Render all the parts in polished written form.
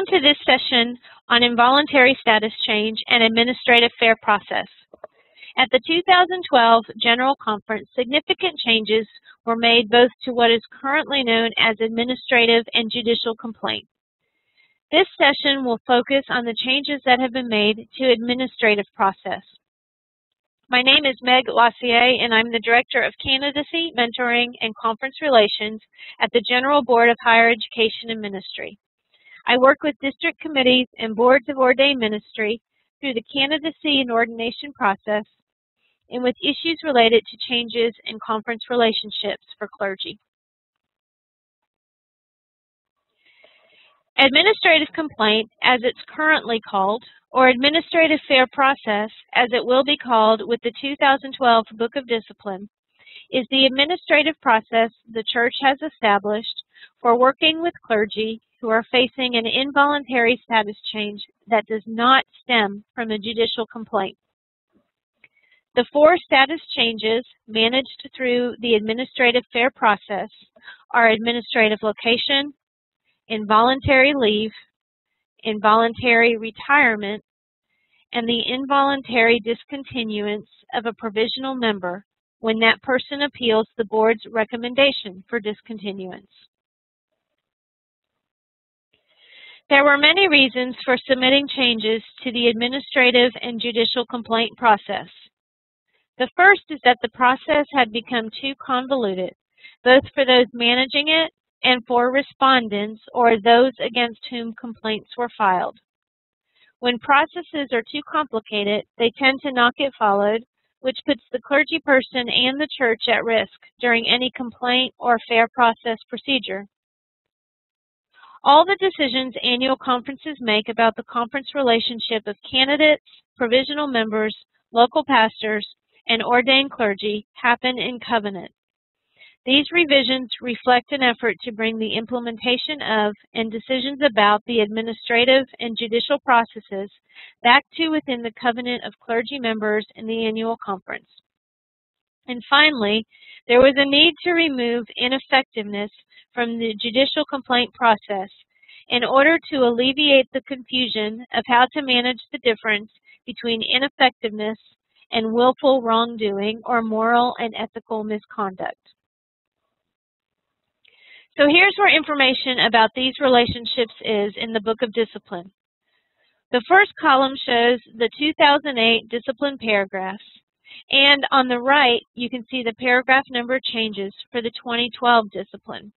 to this session on involuntary status change and administrative fair process. At the 2012 General Conference, significant changes were made both to what is currently known as administrative and judicial complaint. This session will focus on the changes that have been made to administrative process. My name is Meg Lassiat, and I'm the Director of Candidacy, Mentoring, and Conference Relations at the General Board of Higher Education and Ministry. I work with district committees and boards of ordained ministry through the candidacy and ordination process and with issues related to changes in conference relationships for clergy. Administrative complaint, as it's currently called, or administrative fair process, as it will be called with the 2012 Book of Discipline, is the administrative process the church has established for working with clergy who are facing an involuntary status change that does not stem from a judicial complaint. The 4 status changes managed through the administrative fair process are administrative location, involuntary leave, involuntary retirement, and the involuntary discontinuance of a provisional member when that person appeals the board's recommendation for discontinuance. There were many reasons for submitting changes to the administrative and judicial complaint process. The first is that the process had become too convoluted, both for those managing it and for respondents or those against whom complaints were filed. When processes are too complicated, they tend to not get followed, which puts the clergy person and the church at risk during any complaint or fair process procedure. All the decisions annual conferences make about the conference relationship of candidates, provisional members, local pastors, and ordained clergy happen in covenant. These revisions reflect an effort to bring the implementation of and decisions about the administrative and judicial processes back to within the covenant of clergy members in the annual conference. And finally, there was a need to remove ineffectiveness from the judicial complaint process in order to alleviate the confusion of how to manage the difference between ineffectiveness and willful wrongdoing or moral and ethical misconduct. So here's where information about these relationships is in the Book of Discipline. The first column shows the 2008 discipline paragraphs, and on the right you can see the paragraph number changes for the 2012 discipline.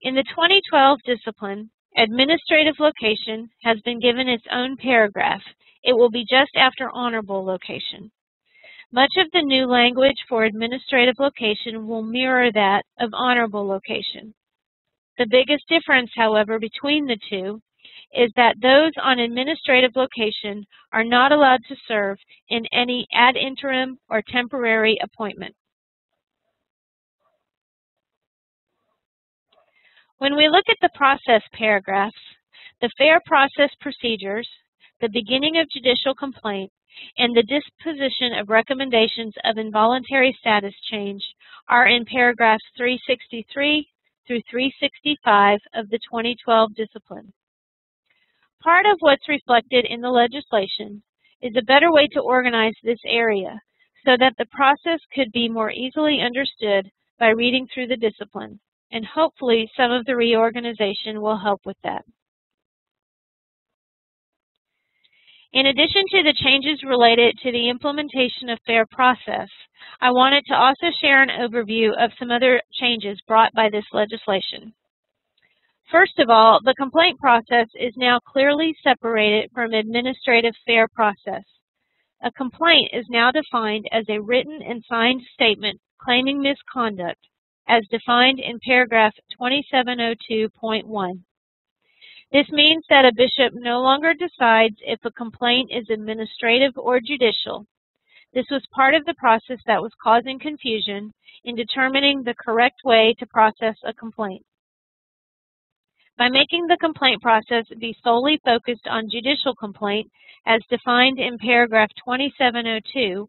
In the 2012 discipline, administrative location has been given its own paragraph. It will be just after honorable location. Much of the new language for administrative location will mirror that of honorable location. The biggest difference, however, between the two is that those on administrative location are not allowed to serve in any ad interim or temporary appointment. When we look at the process paragraphs, the fair process procedures, the beginning of judicial complaint, and the disposition of recommendations of involuntary status change are in paragraphs 363 through 365 of the 2012 discipline. Part of what's reflected in the legislation is a better way to organize this area so that the process could be more easily understood by reading through the discipline, and hopefully some of the reorganization will help with that. In addition to the changes related to the implementation of fair process, I wanted to also share an overview of some other changes brought by this legislation. First of all, the complaint process is now clearly separated from administrative fair process. A complaint is now defined as a written and signed statement claiming misconduct, as defined in paragraph 2702.1. This means that a bishop no longer decides if a complaint is administrative or judicial. This was part of the process that was causing confusion in determining the correct way to process a complaint. By making the complaint process be solely focused on judicial complaint, as defined in paragraph 2702,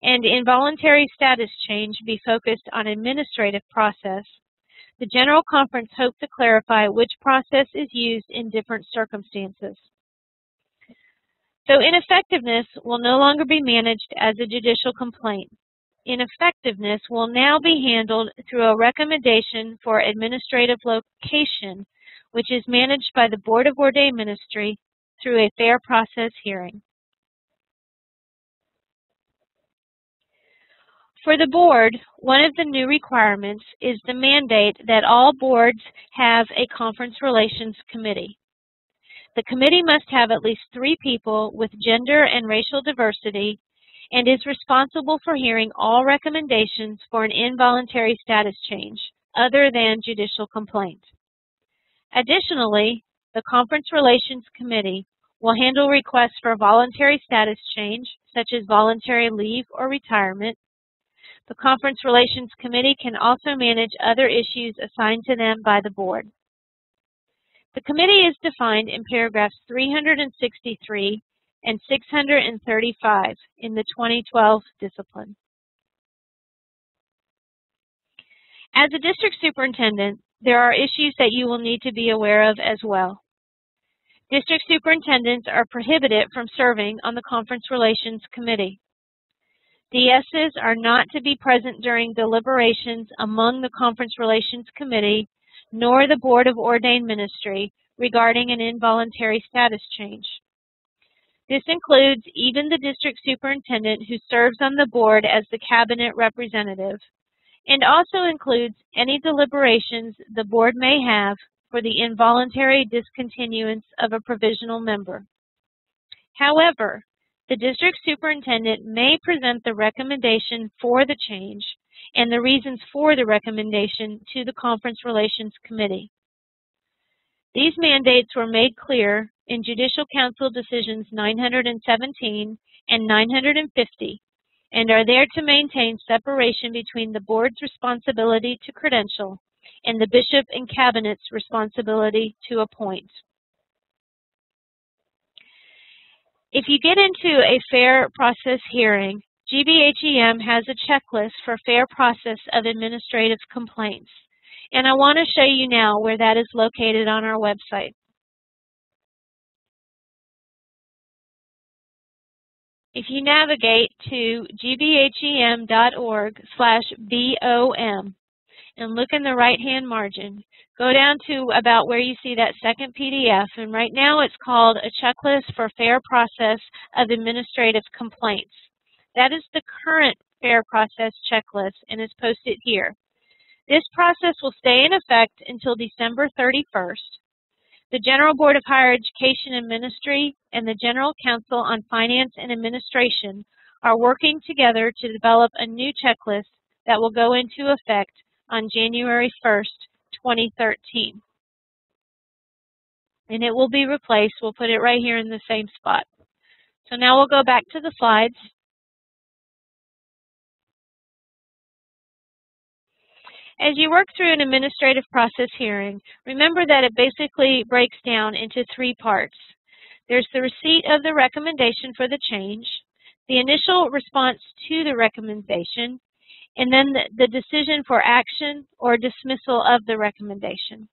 and involuntary status change be focused on administrative process, The General Conference hoped to clarify which process is used in different circumstances. So ineffectiveness will no longer be managed as a judicial complaint. Ineffectiveness will now be handled through a recommendation for administrative location, which is managed by the Board of Ordained Ministry through a fair process hearing. For the board, one of the new requirements is the mandate that all boards have a conference relations committee. The committee must have at least 3 people with gender and racial diversity and is responsible for hearing all recommendations for an involuntary status change other than judicial complaint. Additionally, the Conference Relations Committee will handle requests for voluntary status change, such as voluntary leave or retirement. The Conference Relations Committee can also manage other issues assigned to them by the board. The committee is defined in paragraphs 363 and 635 in the 2012 discipline. As a district superintendent, there are issues that you will need to be aware of as well. District superintendents are prohibited from serving on the Conference Relations Committee. DSs are not to be present during deliberations among the Conference Relations Committee nor the Board of Ordained Ministry regarding an involuntary status change. This includes even the district superintendent who serves on the board as the cabinet representative, and also includes any deliberations the board may have for the involuntary discontinuance of a provisional member. However, the district superintendent may present the recommendation for the change and the reasons for the recommendation to the Conference Relations Committee. These mandates were made clear in Judicial Council Decisions 917 and 950 and are there to maintain separation between the board's responsibility to credential and the bishop and cabinet's responsibility to appoint. If you get into a fair process hearing, GBHEM has a checklist for fair process of administrative complaints. And I want to show you now where that is located on our website. If you navigate to gbhem.org/BOM and look in the right-hand margin, go down to about where you see that second PDF, and right now it's called a checklist for fair process of administrative complaints. That is the current fair process checklist and is posted here. This process will stay in effect until December 31st. The General Board of Higher Education and Ministry and the General Council on Finance and Administration are working together to develop a new checklist that will go into effect on January 1st, 2013. And it will be replaced. We'll put it right here in the same spot. So now we'll go back to the slides. As you work through an administrative process hearing, remember that it basically breaks down into 3 parts. There's the receipt of the recommendation for the change, the initial response to the recommendation, and then the decision for action or dismissal of the recommendation.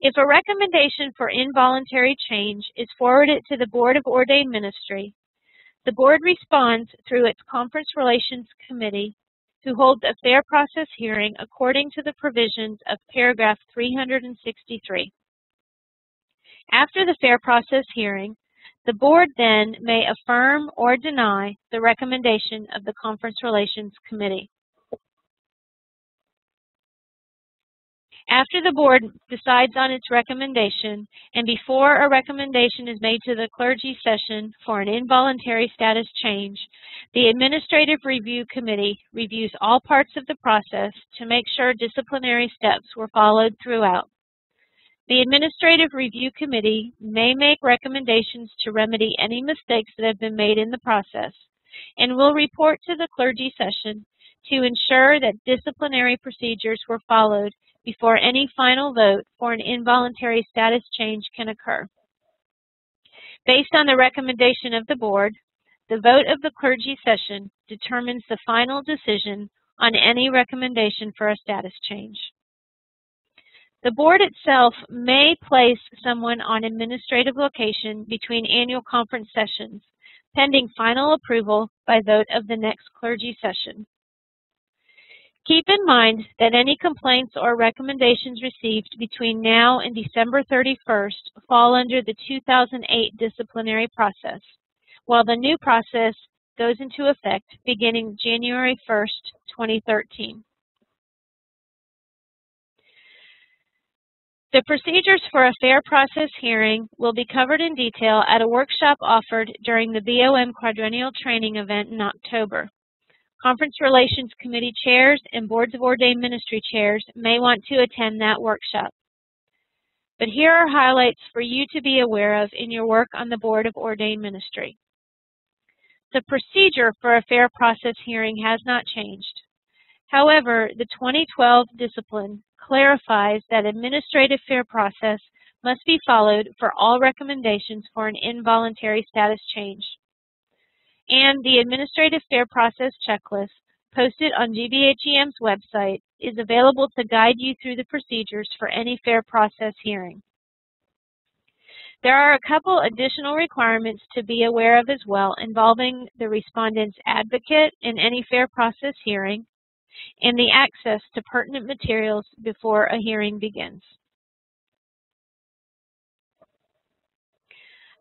If a recommendation for involuntary change is forwarded to the Board of Ordained Ministry, the board responds through its Conference Relations Committee, who holds a fair process hearing according to the provisions of paragraph 363. After the fair process hearing, the board then may affirm or deny the recommendation of the Conference Relations Committee. After the board decides on its recommendation, and before a recommendation is made to the clergy session for an involuntary status change, the Administrative Review Committee reviews all parts of the process to make sure disciplinary steps were followed throughout. The Administrative Review Committee may make recommendations to remedy any mistakes that have been made in the process, and will report to the clergy session to ensure that disciplinary procedures were followed before any final vote for an involuntary status change can occur. Based on the recommendation of the board, the vote of the clergy session determines the final decision on any recommendation for a status change. The board itself may place someone on administrative location between annual conference sessions, pending final approval by vote of the next clergy session. Keep in mind that any complaints or recommendations received between now and December 31st fall under the 2008 disciplinary process, while the new process goes into effect beginning January 1st, 2013. The procedures for a fair process hearing will be covered in detail at a workshop offered during the BOM Quadrennial Training event in October. Conference Relations Committee chairs and Boards of Ordained Ministry chairs may want to attend that workshop. But here are highlights for you to be aware of in your work on the Board of Ordained Ministry. The procedure for a fair process hearing has not changed. However, the 2012 discipline clarifies that administrative fair process must be followed for all recommendations for an involuntary status change. And the Administrative Fair Process Checklist, posted on GBHEM's website, is available to guide you through the procedures for any fair process hearing. There are a couple additional requirements to be aware of as well, involving the respondent's advocate in any fair process hearing and the access to pertinent materials before a hearing begins.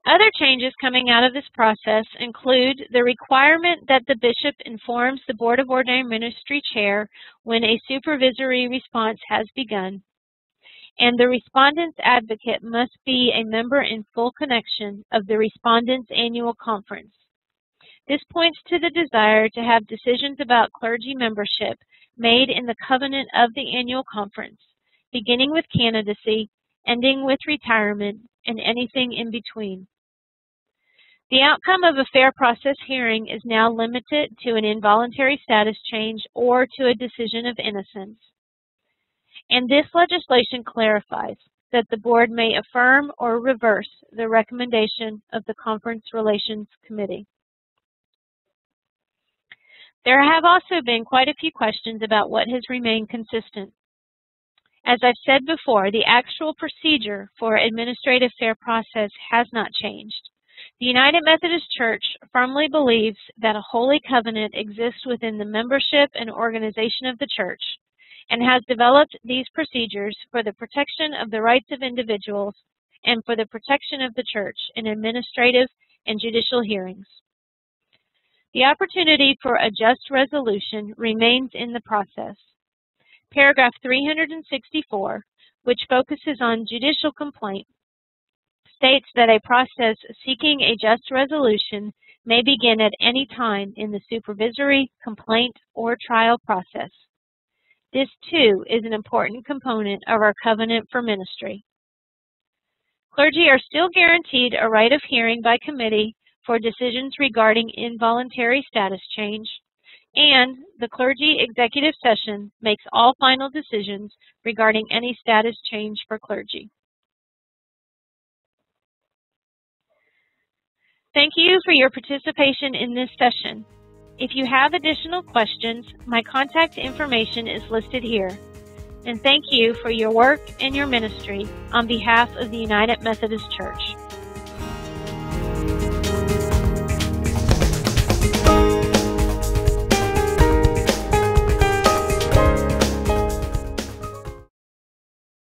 Other changes coming out of this process include the requirement that the bishop informs the Board of Ordained Ministry chair when a supervisory response has begun, and the respondent's advocate must be a member in full connection of the respondent's annual conference. This points to the desire to have decisions about clergy membership made in the covenant of the annual conference, beginning with candidacy, ending with retirement, and anything in between. The outcome of a fair process hearing is now limited to an involuntary status change or to a decision of innocence. And this legislation clarifies that the board may affirm or reverse the recommendation of the Conference Relations Committee. There have also been quite a few questions about what has remained consistent. As I've said before, the actual procedure for administrative fair process has not changed. The United Methodist Church firmly believes that a holy covenant exists within the membership and organization of the church, and has developed these procedures for the protection of the rights of individuals and for the protection of the church in administrative and judicial hearings. The opportunity for a just resolution remains in the process. Paragraph 364, which focuses on judicial complaint, states that a process seeking a just resolution may begin at any time in the supervisory, complaint, or trial process. This, too, is an important component of our covenant for ministry. Clergy are still guaranteed a right of hearing by committee for decisions regarding involuntary status change, and the clergy executive session makes all final decisions regarding any status change for clergy. Thank you for your participation in this session. If you have additional questions, my contact information is listed here. And thank you for your work and your ministry on behalf of the United Methodist Church.